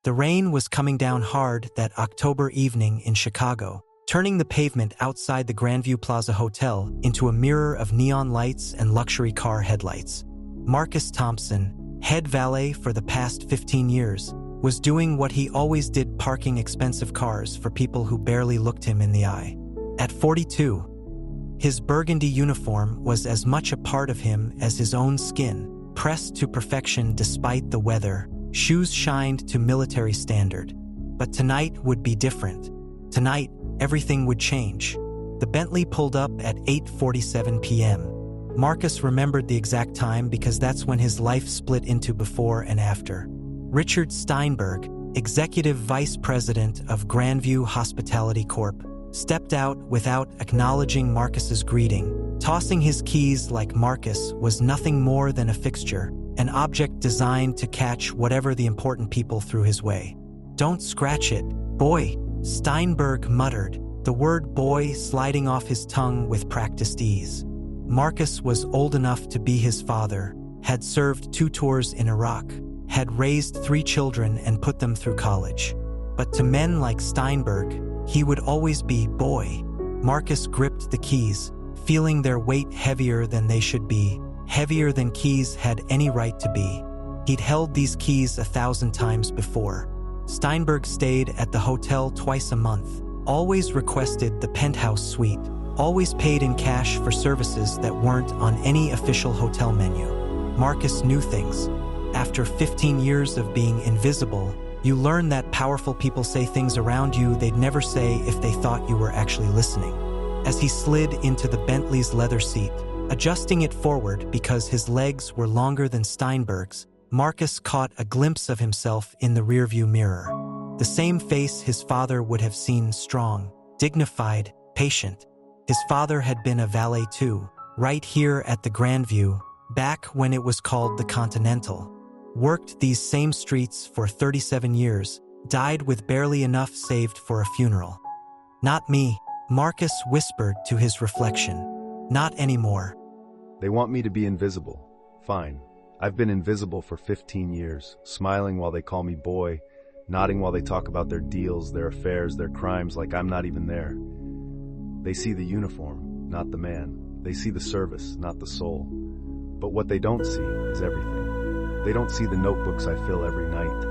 The rain was coming down hard that October evening in Chicago, turning the pavement outside the Grandview Plaza Hotel into a mirror of neon lights and luxury car headlights. Marcus Thompson, head valet for the past 15 years, was doing what he always did, parking expensive cars for people who barely looked him in the eye. At 42, his burgundy uniform was as much a part of him as his own skin, pressed to perfection despite the weather. Shoes shined to military standard. But tonight would be different. Tonight, everything would change. The Bentley pulled up at 8:47 p.m. Marcus remembered the exact time because that's when his life split into before and after. Richard Steinberg, executive vice president of Grandview Hospitality Corp., stepped out without acknowledging Marcus's greeting. Tossing his keys like Marcus was nothing more than a fixture, an object designed to catch whatever the important people threw his way. "Don't scratch it, boy," Steinberg muttered, the word boy sliding off his tongue with practiced ease. Marcus was old enough to be his father, had served 2 tours in Iraq, had raised 3 children and put them through college. But to men like Steinberg, he would always be boy. Marcus gripped the keys, feeling their weight heavier than they should be, heavier than keys had any right to be. He'd held these keys 1,000 times before. Steinberg stayed at the hotel twice a month, always requested the penthouse suite, always paid in cash for services that weren't on any official hotel menu. Marcus knew things. After 15 years of being invisible, you learn that powerful people say things around you they'd never say if they thought you were actually listening. As he slid into the Bentley's leather seat, adjusting it forward because his legs were longer than Steinberg's, Marcus caught a glimpse of himself in the rearview mirror. The same face his father would have seen, strong, dignified, patient. His father had been a valet too, right here at the Grandview, back when it was called the Continental. Worked these same streets for 37 years, died with barely enough saved for a funeral. "Not me," Marcus whispered to his reflection. "Not anymore." They want me to be invisible. Fine. I've been invisible for 15 years, smiling while they call me boy, nodding while they talk about their deals, their affairs, their crimes like I'm not even there. They see the uniform, not the man. They see the service, not the soul. But what they don't see is everything. They don't see the notebooks I fill every night,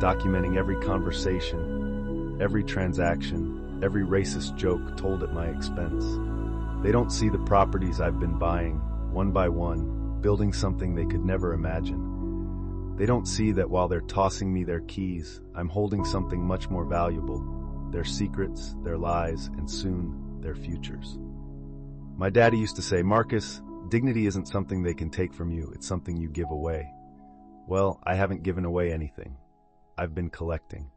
documenting every conversation, every transaction, every racist joke told at my expense. They don't see the properties I've been buying, one by one, building something they could never imagine. They don't see that while they're tossing me their keys, I'm holding something much more valuable, their secrets, their lies, and soon, their futures. My daddy used to say, "Marcus, dignity isn't something they can take from you, it's something you give away." Well, I haven't given away anything. I've been collecting.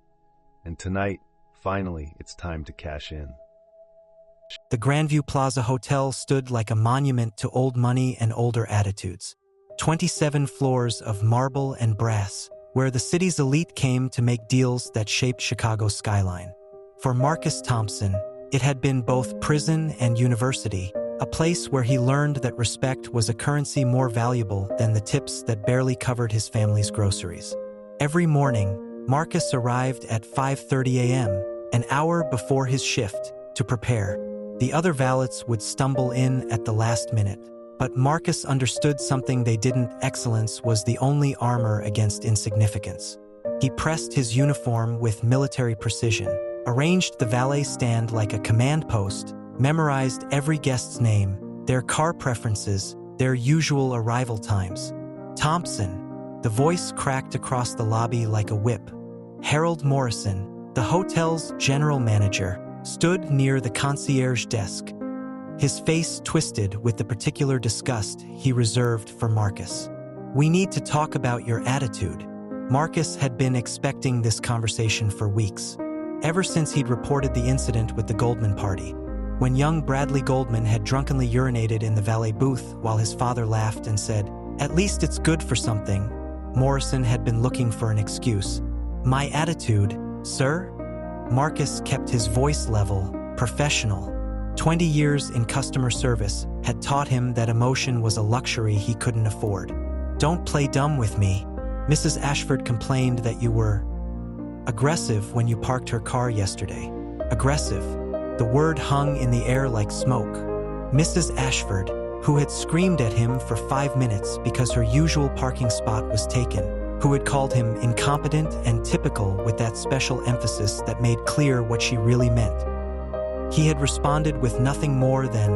And tonight, finally, it's time to cash in. The Grandview Plaza Hotel stood like a monument to old money and older attitudes. 27 floors of marble and brass, where the city's elite came to make deals that shaped Chicago's skyline. For Marcus Thompson, it had been both prison and university, a place where he learned that respect was a currency more valuable than the tips that barely covered his family's groceries. Every morning, Marcus arrived at 5:30 a.m., an hour before his shift, to prepare. The other valets would stumble in at the last minute, but Marcus understood something they didn't. Excellence was the only armor against insignificance. He pressed his uniform with military precision, arranged the valet stand like a command post, memorized every guest's name, their car preferences, their usual arrival times. "Thompson," the voice cracked across the lobby like a whip. Harold Morrison, the hotel's general manager, stood near the concierge desk, his face twisted with the particular disgust he reserved for Marcus. "We need to talk about your attitude." Marcus had been expecting this conversation for weeks, ever since he'd reported the incident with the Goldman party, when young Bradley Goldman had drunkenly urinated in the valet booth while his father laughed and said, "At least it's good for something." Morrison had been looking for an excuse. "My attitude, sir?" Marcus kept his voice level, professional. 20 years in customer service had taught him that emotion was a luxury he couldn't afford. "Don't play dumb with me. Mrs. Ashford complained that you were..." Aggressive when you parked her car yesterday. Aggressive. The word hung in the air like smoke. Mrs. Ashford, who had screamed at him for 5 minutes because her usual parking spot was taken, who had called him incompetent and typical with that special emphasis that made clear what she really meant. He had responded with nothing more than,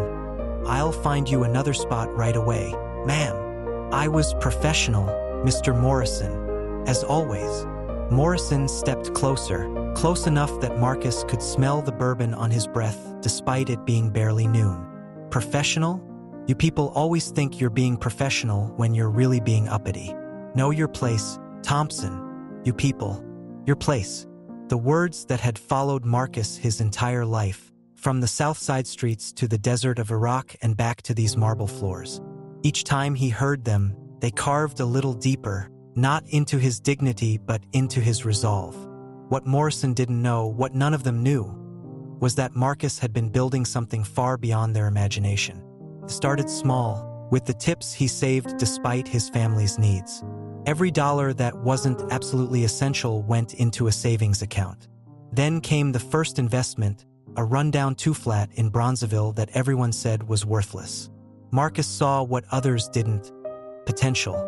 "I'll find you another spot right away, ma'am." "I was professional, Mr. Morrison." As always. Morrison stepped closer, close enough that Marcus could smell the bourbon on his breath despite it being barely noon. Professional? You people always think you're being professional when you're really being uppity. Know your place, Thompson. You people. Your place. The words that had followed Marcus his entire life, from the south side streets to the desert of Iraq and back to these marble floors. Each time he heard them, they carved a little deeper, not into his dignity but into his resolve. What Morrison didn't know, what none of them knew, was that Marcus had been building something far beyond their imagination. It started small, with the tips he saved despite his family's needs. Every dollar that wasn't absolutely essential went into a savings account. Then came the first investment, a rundown two-flat in Bronzeville that everyone said was worthless. Marcus saw what others didn't: potential.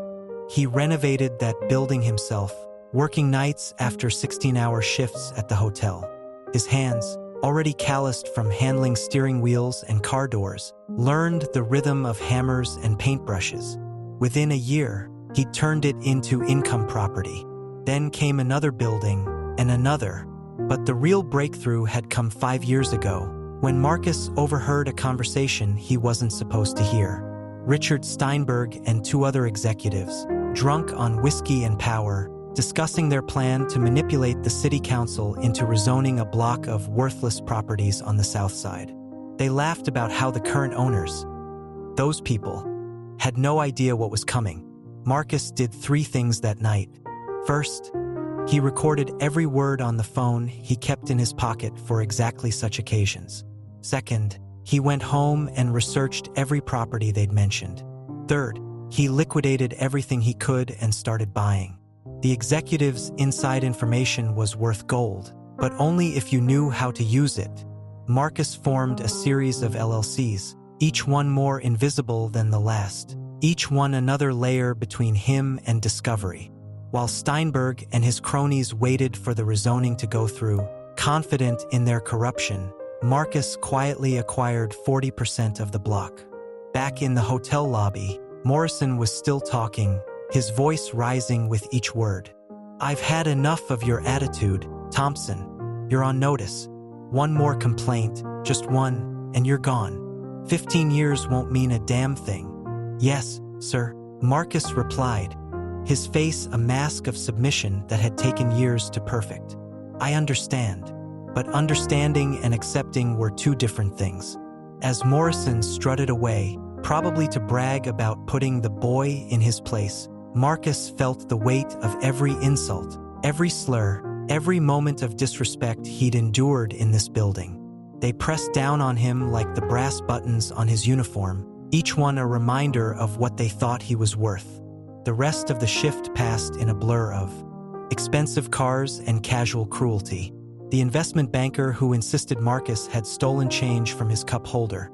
He renovated that building himself, working nights after 16-hour shifts at the hotel. His hands, already calloused from handling steering wheels and car doors, learned the rhythm of hammers and paintbrushes. Within a year, he turned it into income property. Then came another building, and another. But the real breakthrough had come 5 years ago, when Marcus overheard a conversation he wasn't supposed to hear. Richard Steinberg and 2 other executives, drunk on whiskey and power, discussing their plan to manipulate the city council into rezoning a block of worthless properties on the south side. They laughed about how the current owners, those people, had no idea what was coming. Marcus did 3 things that night. First, he recorded every word on the phone he kept in his pocket for exactly such occasions. Second, he went home and researched every property they'd mentioned. Third, he liquidated everything he could and started buying. The executive's inside information was worth gold, but only if you knew how to use it. Marcus formed a series of LLCs, each one more invisible than the last, each one another layer between him and discovery. While Steinberg and his cronies waited for the rezoning to go through, confident in their corruption, Marcus quietly acquired 40% of the block. Back in the hotel lobby, Morrison was still talking, his voice rising with each word. "I've had enough of your attitude, Thompson. You're on notice. One more complaint, just one, and you're gone. 15 years won't mean a damn thing." "Yes, sir," Marcus replied, his face a mask of submission that had taken years to perfect. "I understand." But understanding and accepting were 2 different things. As Morrison strutted away, probably to brag about putting the boy in his place, Marcus felt the weight of every insult, every slur, every moment of disrespect he'd endured in this building. They pressed down on him like the brass buttons on his uniform, each one a reminder of what they thought he was worth. The rest of the shift passed in a blur of expensive cars and casual cruelty. The investment banker who insisted Marcus had stolen change from his cup holder.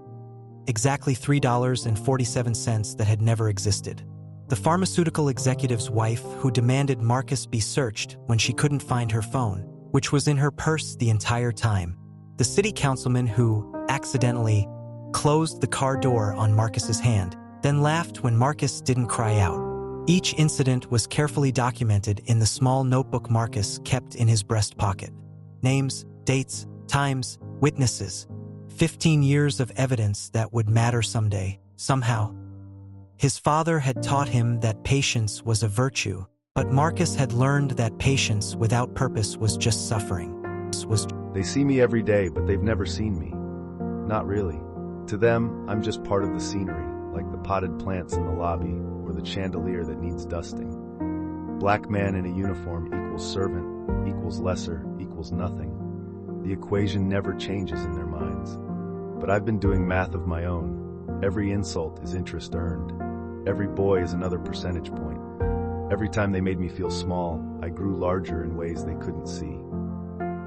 Exactly $3.47 that had never existed. The pharmaceutical executive's wife who demanded Marcus be searched when she couldn't find her phone, which was in her purse the entire time. The city councilman who, accidentally, closed the car door on Marcus's hand, then laughed when Marcus didn't cry out. Each incident was carefully documented in the small notebook Marcus kept in his breast pocket. Names, dates, times, witnesses. 15 years of evidence that would matter someday, somehow. His father had taught him that patience was a virtue, but Marcus had learned that patience without purpose was just suffering. They see me every day, but they've never seen me. Not really. To them, I'm just part of the scenery, like the potted plants in the lobby or the chandelier that needs dusting. Black man in a uniform equals servant, equals lesser, equals nothing. The equation never changes in their minds. But I've been doing math of my own. Every insult is interest earned. Every boy is another percentage point. Every time they made me feel small, I grew larger in ways they couldn't see.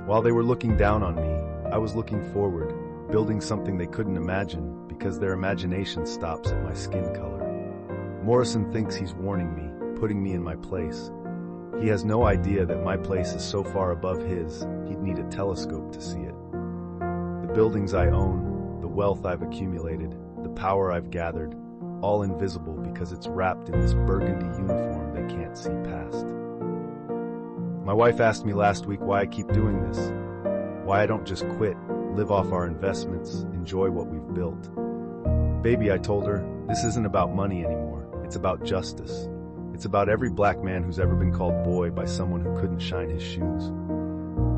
While they were looking down on me, I was looking forward, building something they couldn't imagine because their imagination stops at my skin color. Morrison thinks he's warning me, putting me in my place. He has no idea that my place is so far above his, he'd need a telescope to see it. The buildings I own, the wealth I've accumulated, the power I've gathered, all invisible because it's wrapped in this burgundy uniform they can't see past. My wife asked me last week why I keep doing this, why I don't just quit, live off our investments, enjoy what we've built. Baby, I told her, this isn't about money anymore. It's about justice. It's about every black man who's ever been called boy by someone who couldn't shine his shoes.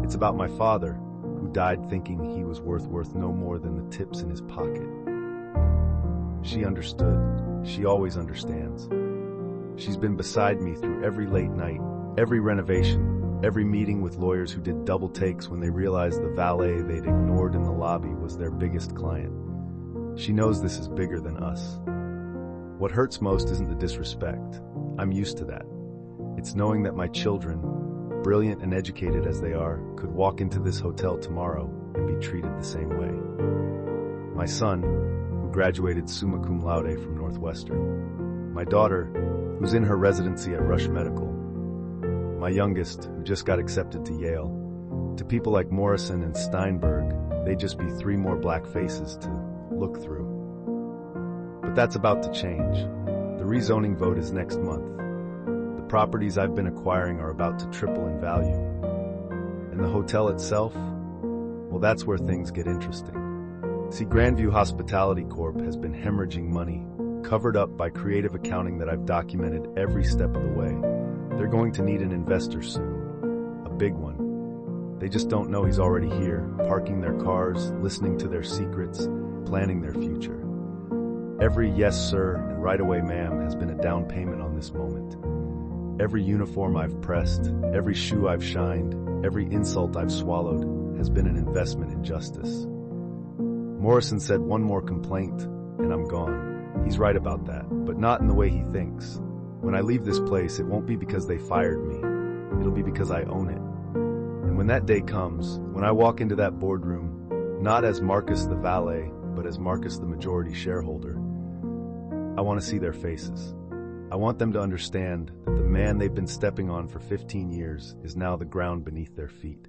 It's about my father, who died thinking he was worth no more than the tips in his pocket. She understood. She always understands. She's been beside me through every late night, every renovation, every meeting with lawyers who did double takes when they realized the valet they'd ignored in the lobby was their biggest client. She knows this is bigger than us. What hurts most isn't the disrespect. I'm used to that. It's knowing that my children, brilliant and educated as they are, could walk into this hotel tomorrow and be treated the same way. My son, who graduated summa cum laude from Northwestern. My daughter, who's in her residency at Rush Medical. My youngest, who just got accepted to Yale. To people like Morrison and Steinberg, they'd just be 3 more black faces to look through. But that's about to change. The rezoning vote is next month. The properties I've been acquiring are about to triple in value. And the hotel itself? Well, that's where things get interesting. See, Grandview Hospitality Corp has been hemorrhaging money, covered up by creative accounting that I've documented every step of the way. They're going to need an investor soon. A big one. They just don't know he's already here, parking their cars, listening to their secrets, planning their future. Every yes sir and right away ma'am has been a down payment on this moment. Every uniform I've pressed, every shoe I've shined, every insult I've swallowed has been an investment in justice. Morrison said one more complaint, and I'm gone. He's right about that, but not in the way he thinks. When I leave this place, it won't be because they fired me. It'll be because I own it. And when that day comes, when I walk into that boardroom, not as Marcus the valet, but as Marcus the majority shareholder, I want to see their faces. I want them to understand that the man they've been stepping on for 15 years is now the ground beneath their feet.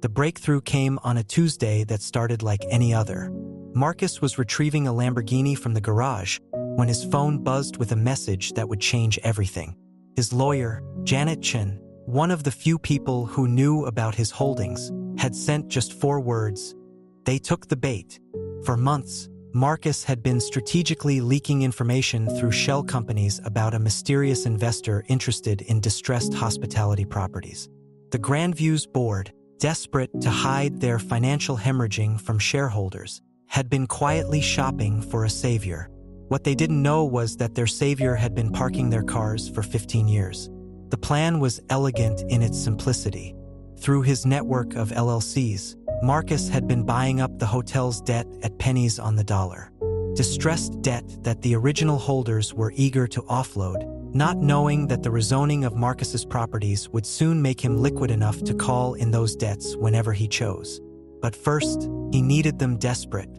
The breakthrough came on a Tuesday that started like any other. Marcus was retrieving a Lamborghini from the garage when his phone buzzed with a message that would change everything. His lawyer, Janet Chen, one of the few people who knew about his holdings, had sent just 4 words. They took the bait. For months, Marcus had been strategically leaking information through shell companies about a mysterious investor interested in distressed hospitality properties. The Grandview's board, desperate to hide their financial hemorrhaging from shareholders, had been quietly shopping for a savior. What they didn't know was that their savior had been parking their cars for 15 years. The plan was elegant in its simplicity. Through his network of LLCs, Marcus had been buying up the hotel's debt at pennies on the dollar. Distressed debt that the original holders were eager to offload, not knowing that the rezoning of Marcus's properties would soon make him liquid enough to call in those debts whenever he chose. But first, he needed them desperate,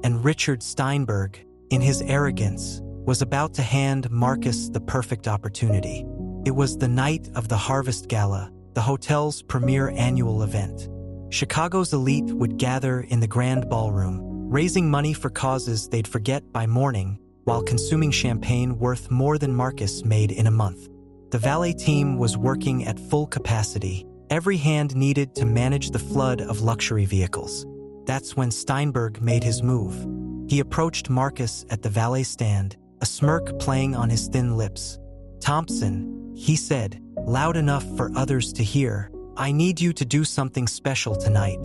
and Richard Steinberg, in his arrogance, was about to hand Marcus the perfect opportunity. It was the night of the Harvest Gala, the hotel's premier annual event. Chicago's elite would gather in the Grand Ballroom, raising money for causes they'd forget by morning, while consuming champagne worth more than Marcus made in a month. The valet team was working at full capacity, every hand needed to manage the flood of luxury vehicles. That's when Steinberg made his move. He approached Marcus at the valet stand, a smirk playing on his thin lips. "Thompson," he said, loud enough for others to hear, "I need you to do something special tonight."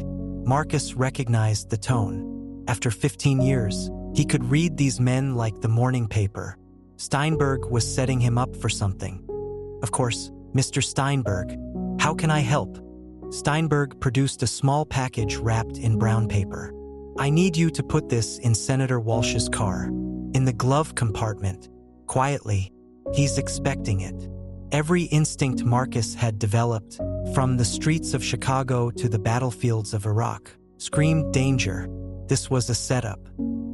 Marcus recognized the tone. After 15 years, he could read these men like the morning paper. Steinberg was setting him up for something. "Of course, Mr. Steinberg. How can I help?" Steinberg produced a small package wrapped in brown paper. "I need you to put this in Senator Walsh's car, in the glove compartment, quietly." He's expecting it. Every instinct Marcus had developed, from the streets of Chicago to the battlefields of Iraq, screamed danger. This was a setup.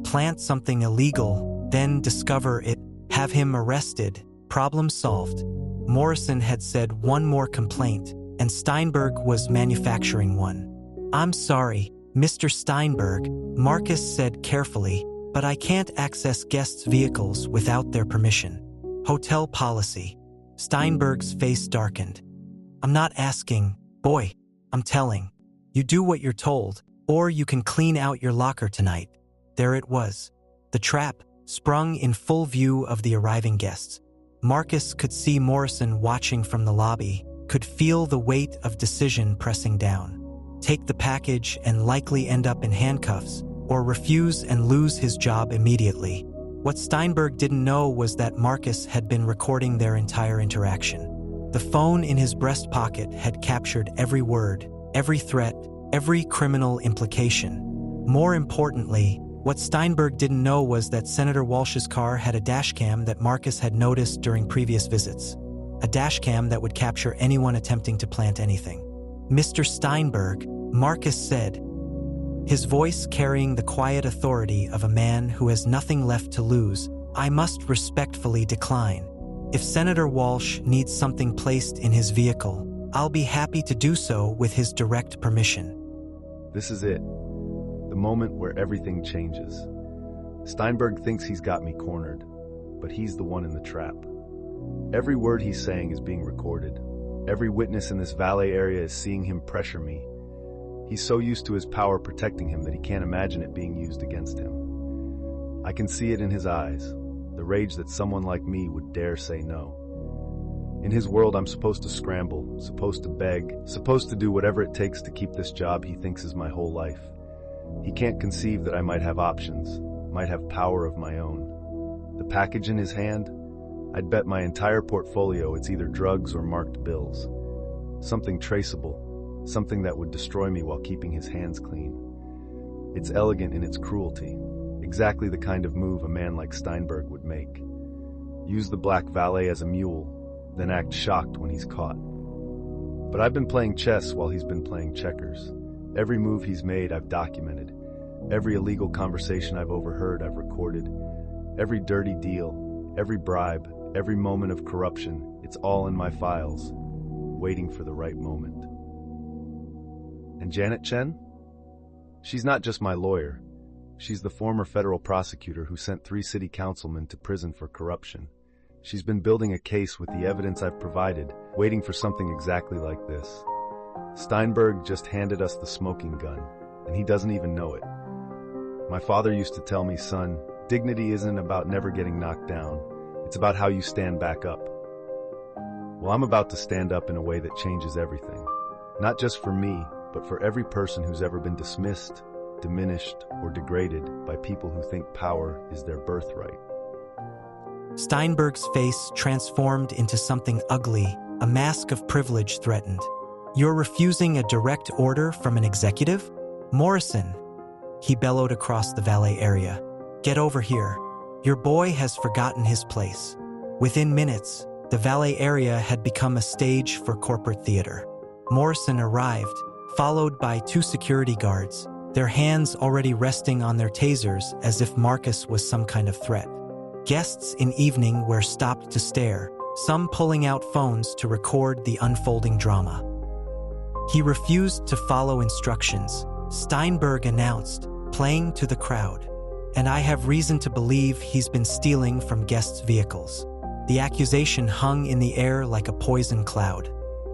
Plant something illegal, then discover it, have him arrested, problem solved. Morrison had said one more complaint, and Steinberg was manufacturing one. "I'm sorry, Mr. Steinberg," Marcus said carefully, "but I can't access guests' vehicles without their permission. Hotel policy." Steinberg's face darkened. "I'm not asking, boy, I'm telling. You do what you're told, or you can clean out your locker tonight." There it was. The trap, sprung in full view of the arriving guests. Marcus could see Morrison watching from the lobby, could feel the weight of decision pressing down. Take the package and likely end up in handcuffs, or refuse and lose his job immediately. What Steinberg didn't know was that Marcus had been recording their entire interaction. The phone in his breast pocket had captured every word, every threat, every criminal implication. More importantly, what Steinberg didn't know was that Senator Walsh's car had a dashcam that Marcus had noticed during previous visits. A dashcam that would capture anyone attempting to plant anything. "Mr. Steinberg," Marcus said, his voice carrying the quiet authority of a man who has nothing left to lose, "I must respectfully decline. If Senator Walsh needs something placed in his vehicle, I'll be happy to do so with his direct permission." This is it. The moment where everything changes. Steinberg thinks he's got me cornered, but he's the one in the trap. Every word he's saying is being recorded. Every witness in this valet area is seeing him pressure me. He's so used to his power protecting him that he can't imagine it being used against him. I can see it in his eyes, the rage that someone like me would dare say no. In his world, I'm supposed to scramble, supposed to beg, supposed to do whatever it takes to keep this job he thinks is my whole life. He can't conceive that I might have options, might have power of my own. The package in his hand? I'd bet my entire portfolio it's either drugs or marked bills. Something traceable, something that would destroy me while keeping his hands clean. It's elegant in its cruelty, exactly the kind of move a man like Steinberg would make. Use the black valet as a mule, then act shocked when he's caught. But I've been playing chess while he's been playing checkers. Every move he's made, I've documented. Every illegal conversation I've overheard, I've recorded. Every dirty deal, every bribe, every moment of corruption, it's all in my files, waiting for the right moment. And Janet Chen? She's not just my lawyer. She's the former federal prosecutor who sent 3 city councilmen to prison for corruption. She's been building a case with the evidence I've provided, waiting for something exactly like this. Steinberg just handed us the smoking gun, and he doesn't even know it. My father used to tell me, "Son, dignity isn't about never getting knocked down. It's about how you stand back up." Well, I'm about to stand up in a way that changes everything. Not just for me, but for every person who's ever been dismissed, diminished, or degraded by people who think power is their birthright. Steinberg's face transformed into something ugly, a mask of privilege threatened. "You're refusing a direct order from an executive? Morrison," he bellowed across the valet area. "Get over here. Your boy has forgotten his place." Within minutes, the valet area had become a stage for corporate theater. Morrison arrived, followed by 2 security guards, their hands already resting on their tasers as if Marcus was some kind of threat. Guests in evening wear stopped to stare, some pulling out phones to record the unfolding drama. He refused to follow instructions, Steinberg announced, playing to the crowd. "And I have reason to believe he's been stealing from guests' vehicles." The accusation hung in the air like a poison cloud.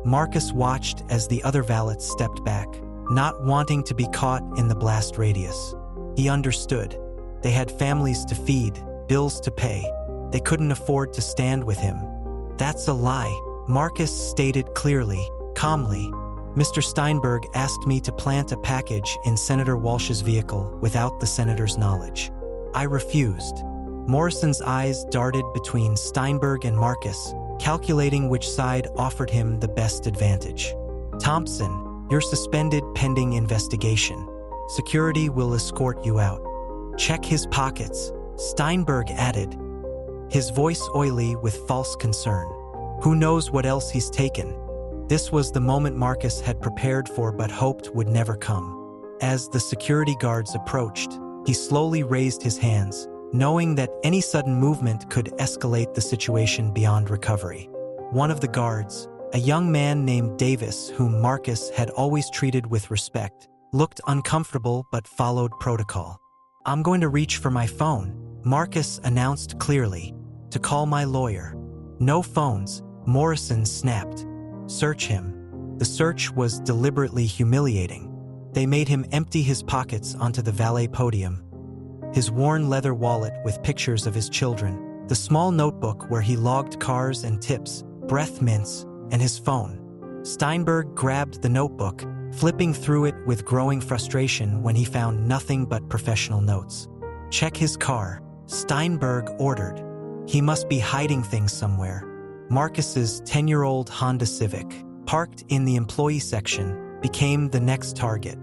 Marcus watched as the other valets stepped back, not wanting to be caught in the blast radius. He understood. They had families to feed, bills to pay. They couldn't afford to stand with him. "That's a lie," Marcus stated clearly, calmly. "Mr. Steinberg asked me to plant a package in Senator Walsh's vehicle without the senator's knowledge. I refused." Morrison's eyes darted between Steinberg and Marcus, calculating which side offered him the best advantage. "Thompson, you're suspended pending investigation. Security will escort you out. Check his pockets," Steinberg added. his voice oily with false concern. Who knows what else he's taken? This was the moment Marcus had prepared for but hoped would never come. As the security guards approached, he slowly raised his hands, knowing that any sudden movement could escalate the situation beyond recovery. One of the guards, a young man named Davis whom Marcus had always treated with respect, looked uncomfortable but followed protocol. "I'm going to reach for my phone," Marcus announced clearly. "To call my lawyer." "No phones," Morrison snapped. "Search him." The search was deliberately humiliating. They made him empty his pockets onto the valet podium. His worn leather wallet with pictures of his children, the small notebook where he logged cars and tips, breath mints, and his phone. Steinberg grabbed the notebook, flipping through it with growing frustration when he found nothing but professional notes. "Check his car," Steinberg ordered. He must be hiding things somewhere. Marcus's 10-year-old Honda Civic, parked in the employee section, became the next target.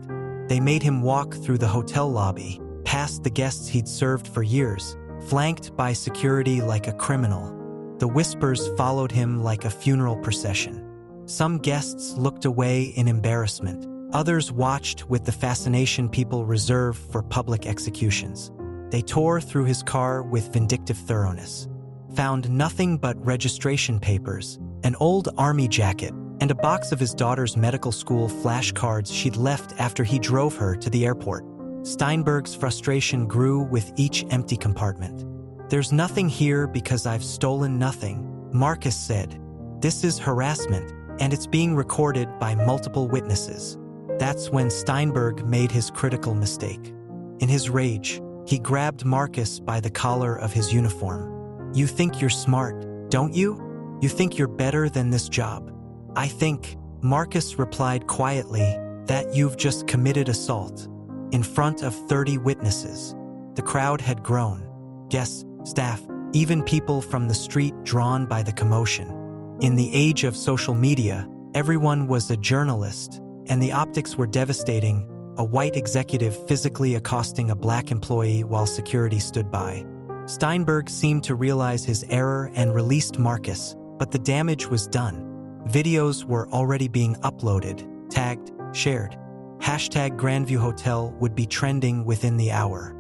They made him walk through the hotel lobby, past the guests he'd served for years, flanked by security like a criminal. The whispers followed him like a funeral procession. Some guests looked away in embarrassment. Others watched with the fascination people reserve for public executions. They tore through his car with vindictive thoroughness, found nothing but registration papers, an old army jacket, and a box of his daughter's medical school flashcards she'd left after he drove her to the airport. Steinberg's frustration grew with each empty compartment. "There's nothing here because I've stolen nothing," Marcus said. "This is harassment, and it's being recorded by multiple witnesses." That's when Steinberg made his critical mistake. In his rage, he grabbed Marcus by the collar of his uniform. "You think you're smart, don't you? You think you're better than this job?" "I think," Marcus replied quietly, "that you've just committed assault." In front of 30 witnesses. The crowd had grown. Guests, staff, even people from the street drawn by the commotion. In the age of social media, everyone was a journalist, and the optics were devastating. A white executive physically accosting a black employee while security stood by. Steinberg seemed to realize his error and released Marcus, but the damage was done. Videos were already being uploaded, tagged, shared. #Grandview Hotel would be trending within the hour.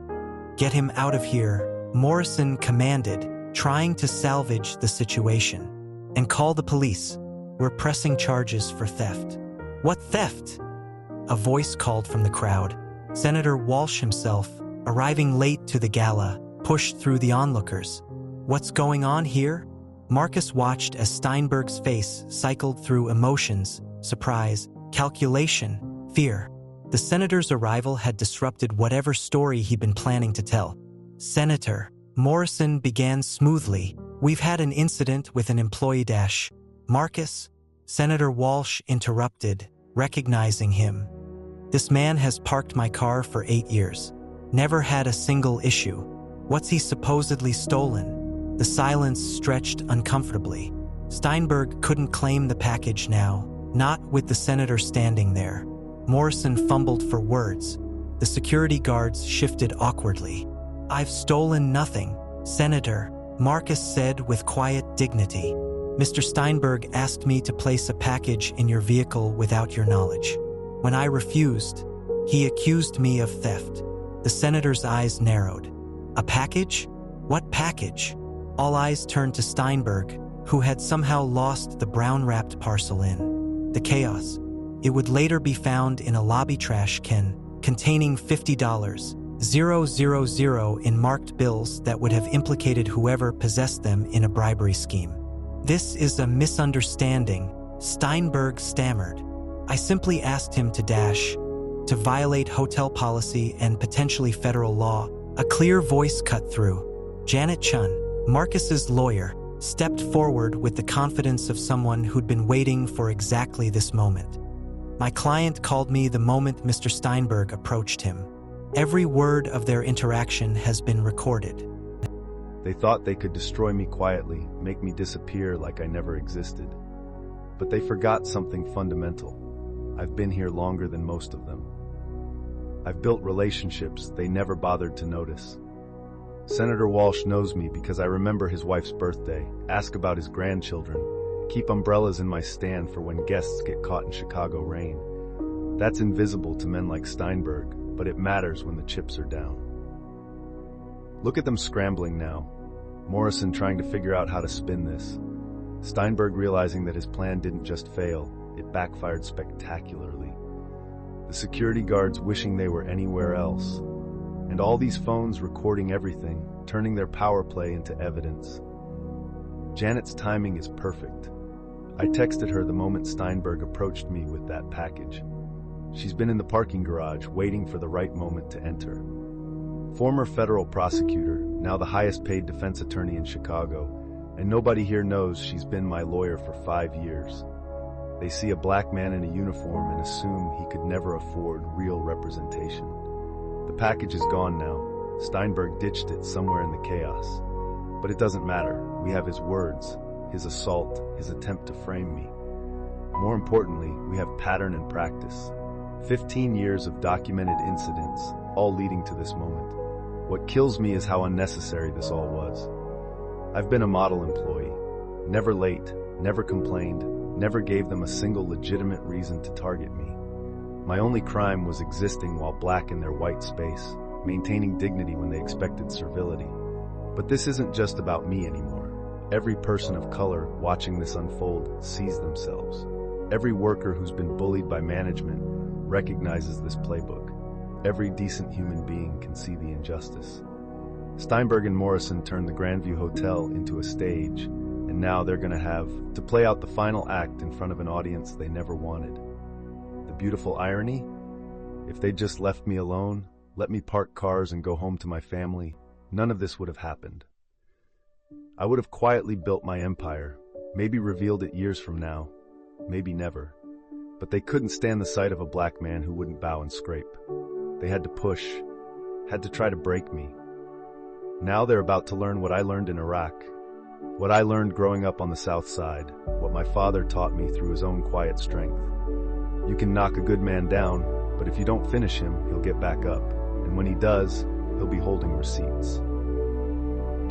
"Get him out of here," Morrison commanded, trying to salvage the situation. "And call the police. We're pressing charges for theft." "What theft?" a voice called from the crowd. Senator Walsh himself, arriving late to the gala, pushed through the onlookers. "What's going on here?" Marcus watched as Steinberg's face cycled through emotions, surprise, calculation, fear. The senator's arrival had disrupted whatever story he'd been planning to tell. "Senator," Morrison began smoothly, "we've had an incident with an employee dash." "Marcus?" Senator Walsh interrupted, recognizing him. "This man has parked my car for 8 years. Never had a single issue. What's he supposedly stolen?" The silence stretched uncomfortably. Steinberg couldn't claim the package now, not with the senator standing there. Morrison fumbled for words. The security guards shifted awkwardly. "I've stolen nothing, Senator," Marcus said with quiet dignity. "Mr. Steinberg asked me to place a package in your vehicle without your knowledge. When I refused, he accused me of theft." The senator's eyes narrowed. "A package? What package?" All eyes turned to Steinberg, who had somehow lost the brown-wrapped parcel in the chaos. It would later be found in a lobby trash can containing $50,000 in marked bills that would have implicated whoever possessed them in a bribery scheme. "This is a misunderstanding," Steinberg stammered. "I simply asked him to violate hotel policy and potentially federal law." A clear voice cut through. Janet Chun, Marcus's lawyer, stepped forward with the confidence of someone who'd been waiting for exactly this moment. "My client called me the moment Mr. Steinberg approached him. Every word of their interaction has been recorded." They thought they could destroy me quietly, make me disappear like I never existed. But they forgot something fundamental. I've been here longer than most of them. I've built relationships they never bothered to notice. Senator Walsh knows me because I remember his wife's birthday, ask about his grandchildren, keep umbrellas in my stand for when guests get caught in Chicago rain. That's invisible to men like Steinberg, but it matters when the chips are down. Look at them scrambling now. Morrison trying to figure out how to spin this. Steinberg realizing that his plan didn't just fail, it backfired spectacularly. The security guards wishing they were anywhere else. And all these phones recording everything, turning their power play into evidence. Janet's timing is perfect. I texted her the moment Steinberg approached me with that package. She's been in the parking garage, waiting for the right moment to enter. Former federal prosecutor, now the highest paid defense attorney in Chicago, and nobody here knows she's been my lawyer for 5 years. They see a black man in a uniform and assume he could never afford real representation. The package is gone now. Steinberg ditched it somewhere in the chaos. But it doesn't matter. We have his words, his assault, his attempt to frame me. More importantly, we have pattern and practice. 15 years of documented incidents, all leading to this moment. What kills me is how unnecessary this all was. I've been a model employee. Never late, never complained, never gave them a single legitimate reason to target me. My only crime was existing while black in their white space, maintaining dignity when they expected servility. But this isn't just about me anymore. Every person of color watching this unfold sees themselves. Every worker who's been bullied by management recognizes this playbook. Every decent human being can see the injustice. Steinberg and Morrison turned the Grandview Hotel into a stage, and now they're going to have to play out the final act in front of an audience they never wanted. The beautiful irony? If they'd just left me alone, let me park cars and go home to my family, none of this would have happened. I would have quietly built my empire, maybe revealed it years from now, maybe never. But they couldn't stand the sight of a black man who wouldn't bow and scrape. They had to push, had to try to break me. Now they're about to learn what I learned in Iraq, what I learned growing up on the South Side, what my father taught me through his own quiet strength. You can knock a good man down, but if you don't finish him, he'll get back up. And when he does, he'll be holding receipts.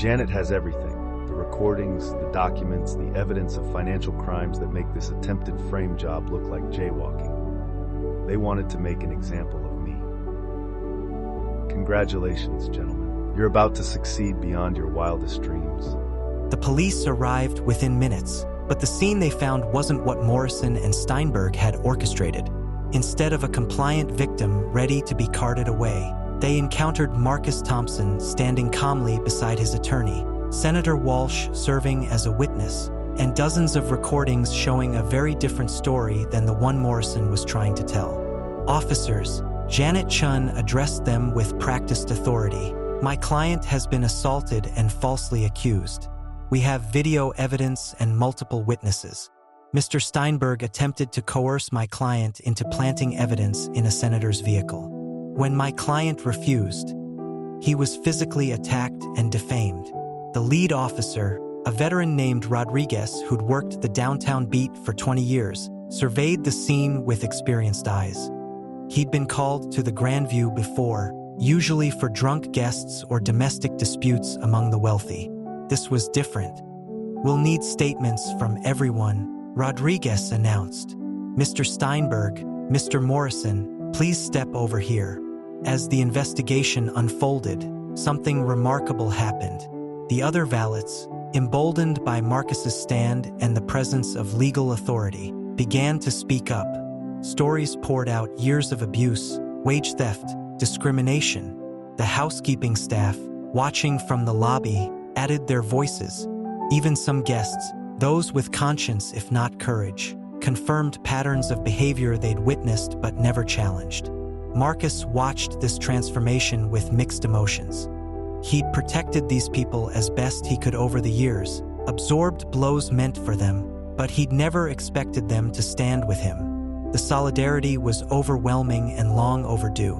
Janet has everything. The recordings, the documents, the evidence of financial crimes that make this attempted frame job look like jaywalking. They wanted to make an example of me. Congratulations, gentlemen. You're about to succeed beyond your wildest dreams. The police arrived within minutes, but the scene they found wasn't what Morrison and Steinberg had orchestrated. Instead of a compliant victim ready to be carted away, they encountered Marcus Thompson standing calmly beside his attorney, Senator Walsh serving as a witness, and dozens of recordings showing a very different story than the one Morrison was trying to tell. Officers, Janet Chun addressed them with practiced authority. My client has been assaulted and falsely accused. We have video evidence and multiple witnesses. Mr. Steinberg attempted to coerce my client into planting evidence in a senator's vehicle. When my client refused, he was physically attacked and defamed. The lead officer, a veteran named Rodriguez who'd worked the downtown beat for 20 years, surveyed the scene with experienced eyes. He'd been called to the Grandview before, usually for drunk guests or domestic disputes among the wealthy. This was different. We'll need statements from everyone, Rodriguez announced. Mr. Steinberg, Mr. Morrison, please step over here. As the investigation unfolded, something remarkable happened. The other valets, emboldened by Marcus's stand and the presence of legal authority, began to speak up. Stories poured out years of abuse, wage theft, discrimination. The housekeeping staff, watching from the lobby, added their voices. Even some guests, those with conscience if not courage, confirmed patterns of behavior they'd witnessed but never challenged. Marcus watched this transformation with mixed emotions. He'd protected these people as best he could over the years, absorbed blows meant for them, but he'd never expected them to stand with him. The solidarity was overwhelming and long overdue.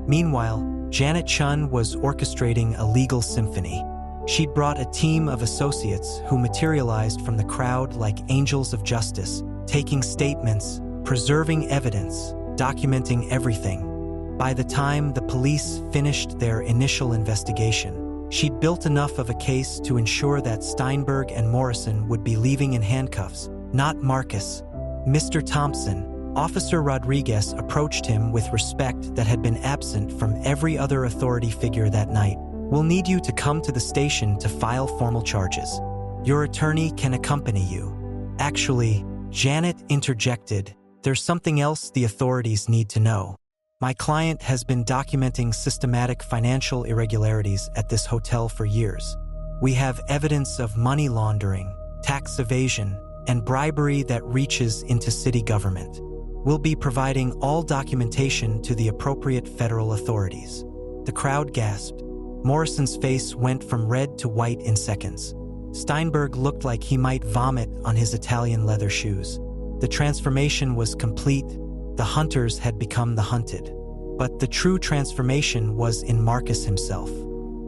Meanwhile, Janet Chun was orchestrating a legal symphony. She'd brought a team of associates who materialized from the crowd like angels of justice, taking statements, preserving evidence, documenting everything. By the time the police finished their initial investigation, She'd built enough of a case to ensure that Steinberg and Morrison would be leaving in handcuffs, not Marcus. Mr. Thompson, Officer Rodriguez approached him with respect that had been absent from every other authority figure that night. We'll need you to come to the station to file formal charges. Your attorney can accompany you. Actually, Janet interjected, there's something else the authorities need to know. My client has been documenting systematic financial irregularities at this hotel for years. We have evidence of money laundering, tax evasion, and bribery that reaches into city government. We'll be providing all documentation to the appropriate federal authorities. The crowd gasped. Morrison's face went from red to white in seconds. Steinberg looked like he might vomit on his Italian leather shoes. The transformation was complete. The hunters had become the hunted. But the true transformation was in Marcus himself.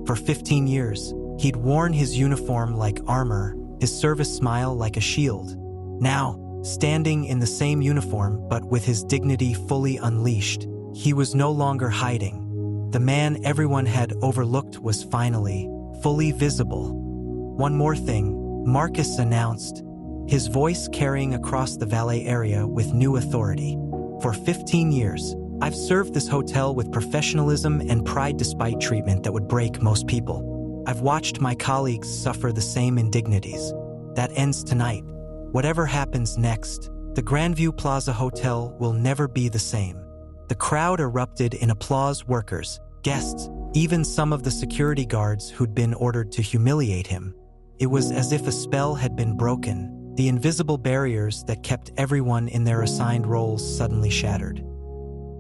For 15 years, he'd worn his uniform like armor, his service smile like a shield. Now, standing in the same uniform but with his dignity fully unleashed, he was no longer hiding. The man everyone had overlooked was finally, fully visible. One more thing, Marcus announced, his voice carrying across the valet area with new authority. For 15 years, I've served this hotel with professionalism and pride despite treatment that would break most people. I've watched my colleagues suffer the same indignities. That ends tonight. Whatever happens next, the Grandview Plaza Hotel will never be the same. The crowd erupted in applause. Workers, guests, even some of the security guards who'd been ordered to humiliate him. It was as if a spell had been broken. The invisible barriers that kept everyone in their assigned roles suddenly shattered.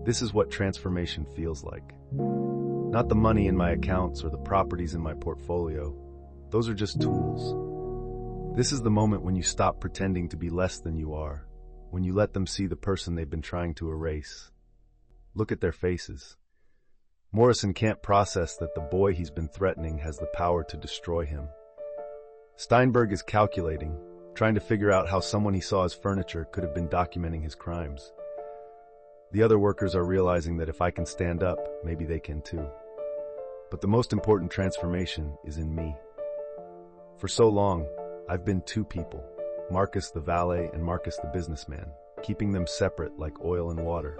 This is what transformation feels like. Not the money in my accounts or the properties in my portfolio. Those are just tools. This is the moment when you stop pretending to be less than you are, when you let them see the person they've been trying to erase. Look at their faces. Morrison can't process that the boy he's been threatening has the power to destroy him. Steinberg is calculating, trying to figure out how someone he saw as furniture could have been documenting his crimes. The other workers are realizing that if I can stand up, maybe they can too. But the most important transformation is in me. For so long, I've been two people, Marcus the valet and Marcus the businessman, keeping them separate like oil and water.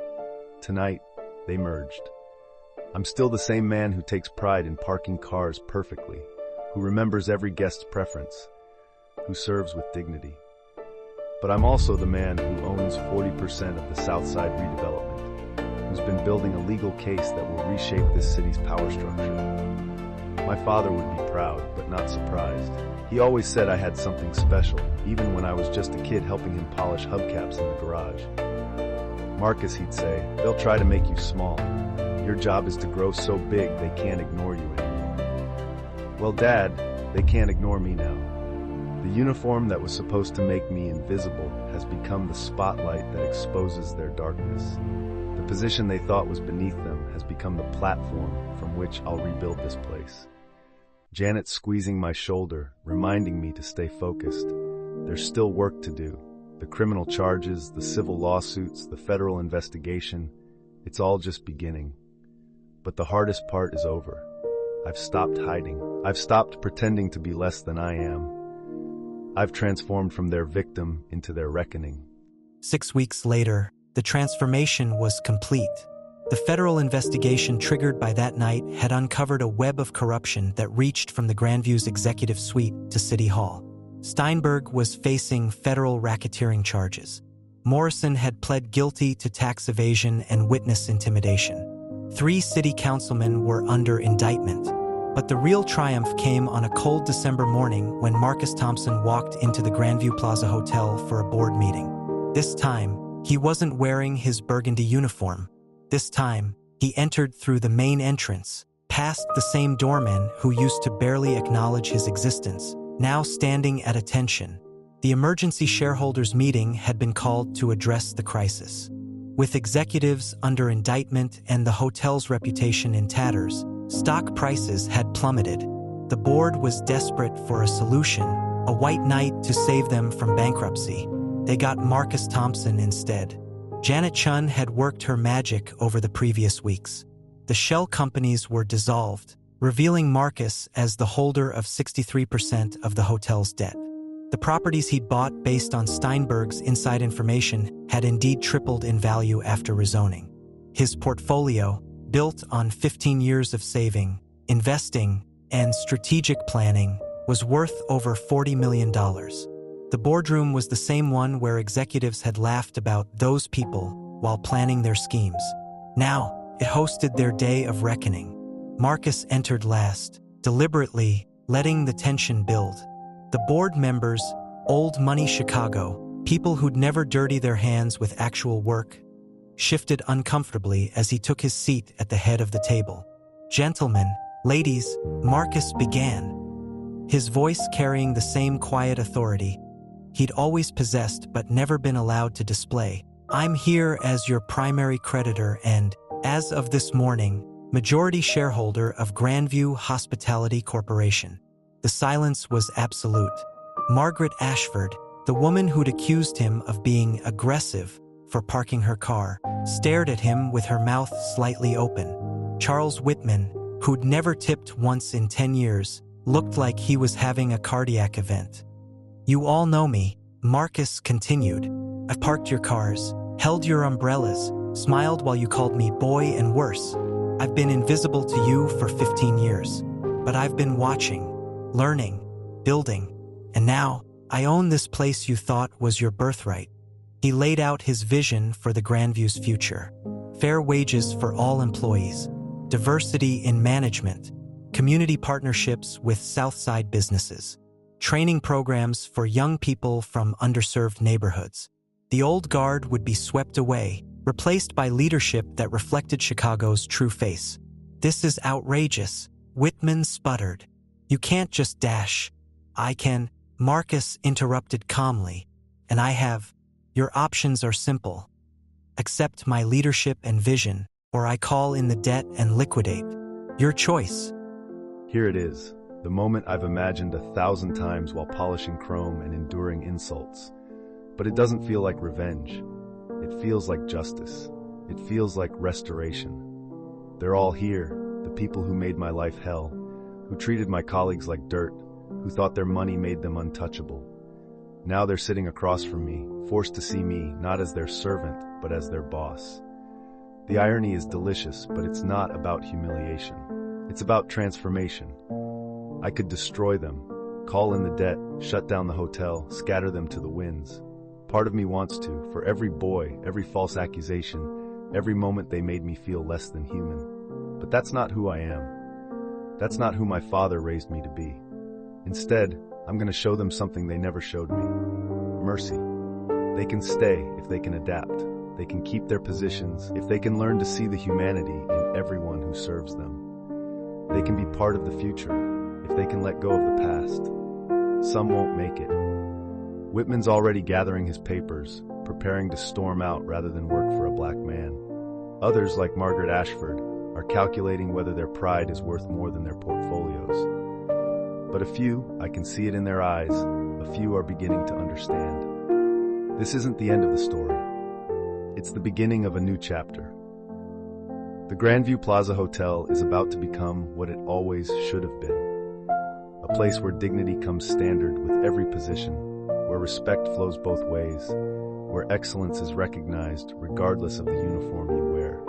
Tonight, they merged. I'm still the same man who takes pride in parking cars perfectly, who remembers every guest's preference, who serves with dignity. But I'm also the man who owns 40% of the Southside redevelopment, who's been building a legal case that will reshape this city's power structure. My father would be proud, but not surprised. He always said I had something special, even when I was just a kid helping him polish hubcaps in the garage. Marcus, he'd say, they'll try to make you small. Your job is to grow so big they can't ignore you anymore. Well, Dad, they can't ignore me now. The uniform that was supposed to make me invisible has become the spotlight that exposes their darkness. The position they thought was beneath them has become the platform from which I'll rebuild this place. Janet squeezing my shoulder, reminding me to stay focused. There's still work to do. The criminal charges, the civil lawsuits, the federal investigation, it's all just beginning. But the hardest part is over. I've stopped hiding. I've stopped pretending to be less than I am. I've transformed from their victim into their reckoning. 6 weeks later, the transformation was complete. The federal investigation triggered by that night had uncovered a web of corruption that reached from the Grandview's executive suite to City Hall. Steinberg was facing federal racketeering charges. Morrison had pled guilty to tax evasion and witness intimidation. 3 city councilmen were under indictment. But the real triumph came on a cold December morning when Marcus Thompson walked into the Grandview Plaza Hotel for a board meeting. This time, he wasn't wearing his burgundy uniform. This time, he entered through the main entrance, past the same doorman who used to barely acknowledge his existence, now standing at attention. The emergency shareholders meeting had been called to address the crisis. With executives under indictment and the hotel's reputation in tatters, stock prices had plummeted. The board was desperate for a solution, a white knight to save them from bankruptcy. They got Marcus Thompson instead. Janet Chun had worked her magic over the previous weeks. The shell companies were dissolved. revealing Marcus as the holder of 63% of the hotel's debt. The properties he'd bought based on Steinberg's inside information had indeed tripled in value after rezoning. His portfolio, built on 15 years of saving, investing, and strategic planning, was worth over $40 million. The boardroom was the same one where executives had laughed about those people while planning their schemes. Now, it hosted their day of reckoning. Marcus entered last, deliberately letting the tension build. The board members, old money Chicago, people who'd never dirty their hands with actual work, shifted uncomfortably as he took his seat at the head of the table. "Gentlemen, ladies," Marcus began, his voice carrying the same quiet authority he'd always possessed but never been allowed to display. "I'm here as your primary creditor and, as of this morning, majority shareholder of Grandview Hospitality Corporation." The silence was absolute. Margaret Ashford, the woman who'd accused him of being aggressive for parking her car, stared at him with her mouth slightly open. Charles Whitman, who'd never tipped once in 10 years, looked like he was having a cardiac event. "You all know me," Marcus continued. "I've parked your cars, held your umbrellas, smiled while you called me boy and worse. I've been invisible to you for 15 years. But I've been watching, learning, building, and now I own this place you thought was your birthright." He laid out his vision for the Grandview's future. Fair wages for all employees, diversity in management, community partnerships with Southside businesses, training programs for young people from underserved neighborhoods. The old guard would be swept away, replaced by leadership that reflected Chicago's true face. "This is outrageous," Whitman sputtered. "You can't just dash." "I can," Marcus interrupted calmly. "And I have. Your options are simple. Accept my leadership and vision, or I call in the debt and liquidate. Your choice." Here it is, the moment I've imagined 1,000 times while polishing chrome and enduring insults. But it doesn't feel like revenge. It feels like justice. It feels like restoration. They're all here, the people who made my life hell, who treated my colleagues like dirt, who thought their money made them untouchable. Now they're sitting across from me, forced to see me not as their servant, but as their boss. The irony is delicious, but it's not about humiliation. It's about transformation. I could destroy them, call in the debt, shut down the hotel, scatter them to the winds. Part of me wants to, for every boy, every false accusation, every moment they made me feel less than human. But that's not who I am. That's not who my father raised me to be. Instead, I'm going to show them something they never showed me. Mercy. They can stay if they can adapt. They can keep their positions if they can learn to see the humanity in everyone who serves them. They can be part of the future if they can let go of the past. Some won't make it. Whitman's already gathering his papers, preparing to storm out rather than work for a black man. Others, like Margaret Ashford, are calculating whether their pride is worth more than their portfolios. But a few, I can see it in their eyes, a few are beginning to understand. This isn't the end of the story. It's the beginning of a new chapter. The Grandview Plaza Hotel is about to become what it always should have been. A place where dignity comes standard with every position, where respect flows both ways, where excellence is recognized regardless of the uniform you wear.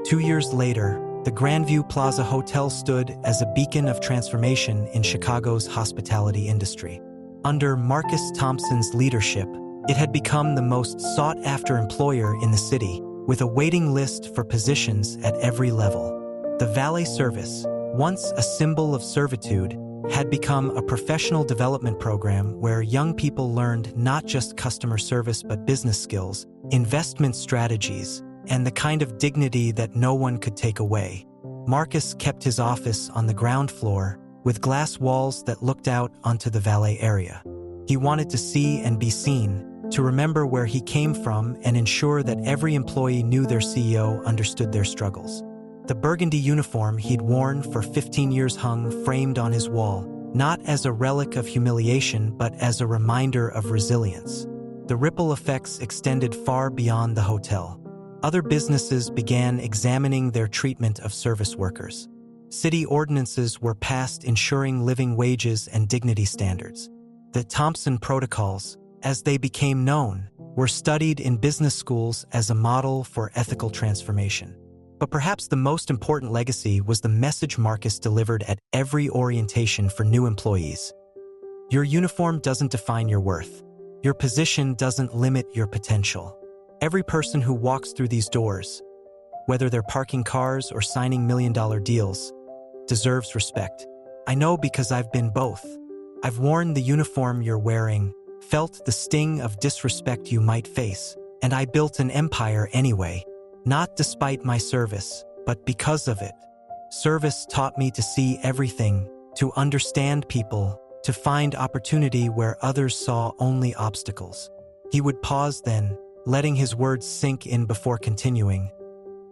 2 years later, the Grandview Plaza Hotel stood as a beacon of transformation in Chicago's hospitality industry. Under Marcus Thompson's leadership, it had become the most sought-after employer in the city, with a waiting list for positions at every level. The valet service, once a symbol of servitude, had become a professional development program where young people learned not just customer service but business skills, investment strategies, and the kind of dignity that no one could take away. Marcus kept his office on the ground floor, with glass walls that looked out onto the valet area. He wanted to see and be seen, to remember where he came from and ensure that every employee knew their CEO understood their struggles. The burgundy uniform he'd worn for 15 years hung framed on his wall, not as a relic of humiliation but as a reminder of resilience. The ripple effects extended far beyond the hotel. Other businesses began examining their treatment of service workers. City ordinances were passed ensuring living wages and dignity standards. The Thompson Protocols, as they became known, were studied in business schools as a model for ethical transformation. But perhaps the most important legacy was the message Marcus delivered at every orientation for new employees. Your uniform doesn't define your worth. Your position doesn't limit your potential. Every person who walks through these doors, whether they're parking cars or signing million-dollar deals, deserves respect. I know because I've been both. I've worn the uniform you're wearing, felt the sting of disrespect you might face, and I built an empire anyway, not despite my service, but because of it. Service taught me to see everything, to understand people, to find opportunity where others saw only obstacles. He would pause then, letting his words sink in before continuing.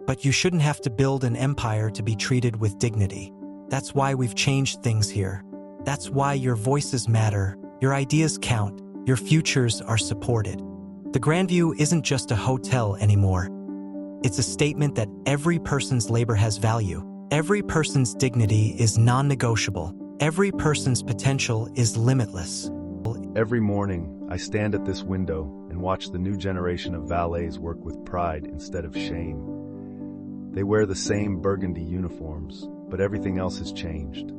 But you shouldn't have to build an empire to be treated with dignity. That's why we've changed things here. That's why your voices matter, your ideas count, your futures are supported. The Grandview isn't just a hotel anymore. It's a statement that every person's labor has value. Every person's dignity is non-negotiable. Every person's potential is limitless. Every morning, I stand at this window and watch the new generation of valets work with pride instead of shame. They wear the same burgundy uniforms, but everything else has changed.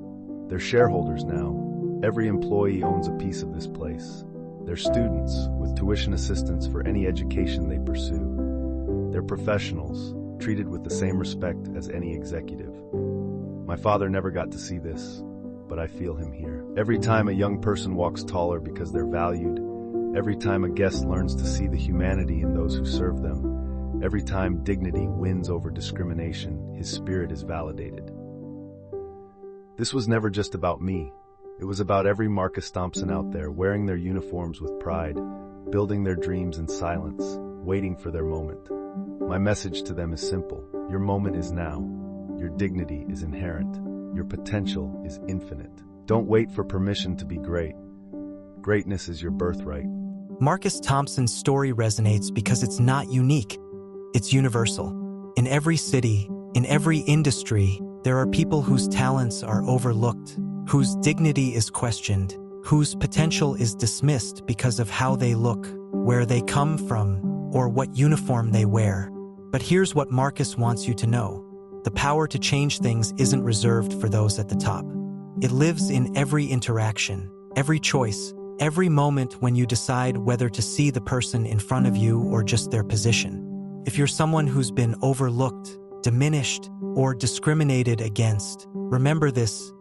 They're shareholders now. Every employee owns a piece of this place. They're students, with tuition assistance for any education they pursue. They're professionals, treated with the same respect as any executive. My father never got to see this, but I feel him here. Every time a young person walks taller because they're valued, every time a guest learns to see the humanity in those who serve them, every time dignity wins over discrimination, his spirit is validated. This was never just about me. It was about every Marcus Thompson out there wearing their uniforms with pride, building their dreams in silence, waiting for their moment. My message to them is simple. Your moment is now. Your dignity is inherent. Your potential is infinite. Don't wait for permission to be great. Greatness is your birthright. Marcus Thompson's story resonates because it's not unique. It's universal. In every city, in every industry, there are people whose talents are overlooked, whose dignity is questioned, whose potential is dismissed because of how they look, where they come from, or what uniform they wear. But here's what Marcus wants you to know. The power to change things isn't reserved for those at the top. It lives in every interaction, every choice, every moment when you decide whether to see the person in front of you or just their position. If you're someone who's been overlooked, diminished, or discriminated against, remember this: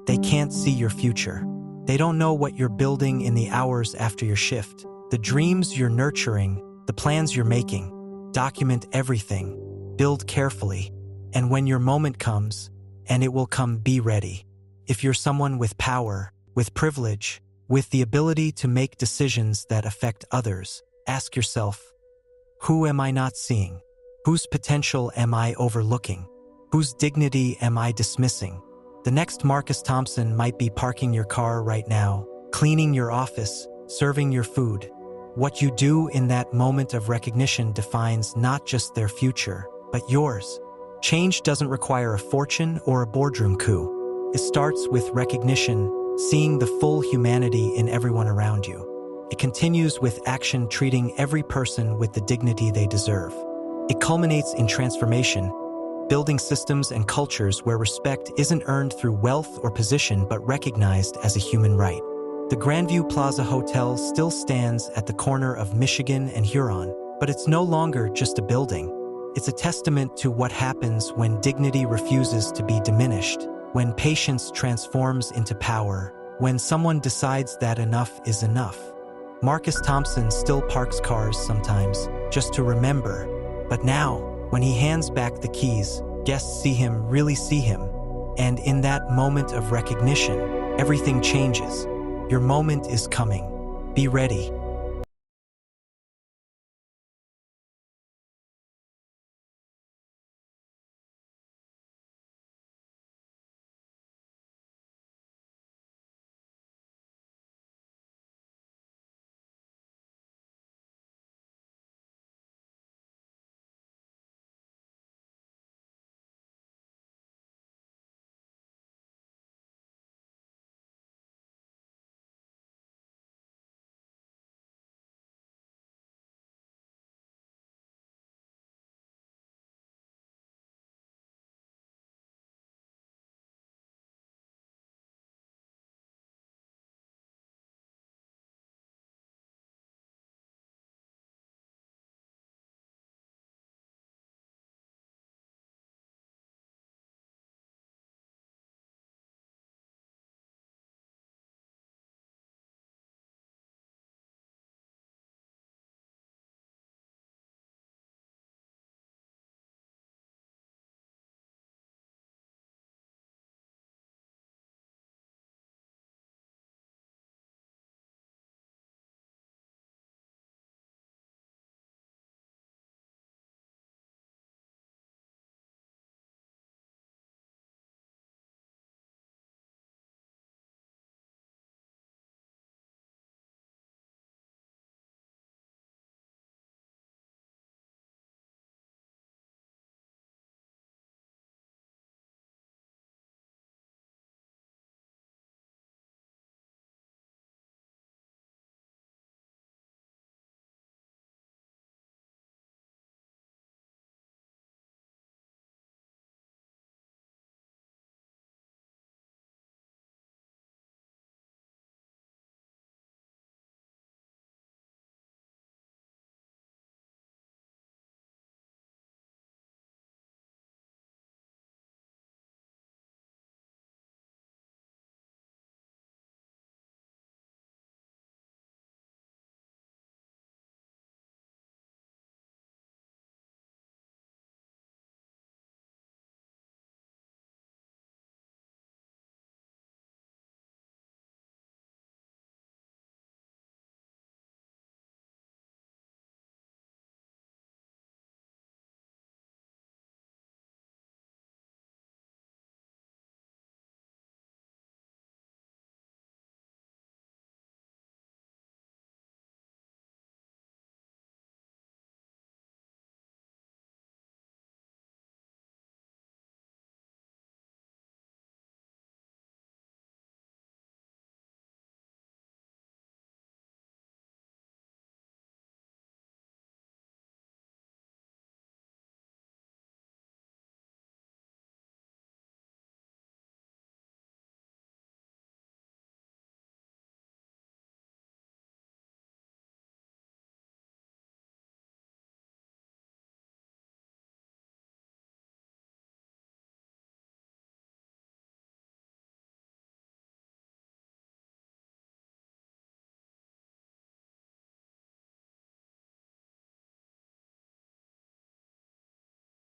they can't see your future. They don't know what you're building in the hours after your shift, the dreams you're nurturing, the plans you're making. Document everything, build carefully, and when your moment comes, and it will come, be ready. If you're someone with power, with privilege, with the ability to make decisions that affect others, ask yourself, who am I not seeing? Whose potential am I overlooking? Whose dignity am I dismissing? The next Marcus Thompson might be parking your car right now, cleaning your office, serving your food. What you do in that moment of recognition defines not just their future, but yours. Change doesn't require a fortune or a boardroom coup. It starts with recognition, seeing the full humanity in everyone around you. It continues with action, treating every person with the dignity they deserve. It culminates in transformation, building systems and cultures where respect isn't earned through wealth or position but recognized as a human right. The Grandview Plaza Hotel still stands at the corner of Michigan and Huron, but it's no longer just a building. It's a testament to what happens when dignity refuses to be diminished, when patience transforms into power, when someone decides that enough is enough. Marcus Thompson still parks cars sometimes, just to remember. But now, when he hands back the keys, guests see him, really see him. And in that moment of recognition, everything changes. Your moment is coming. Be ready.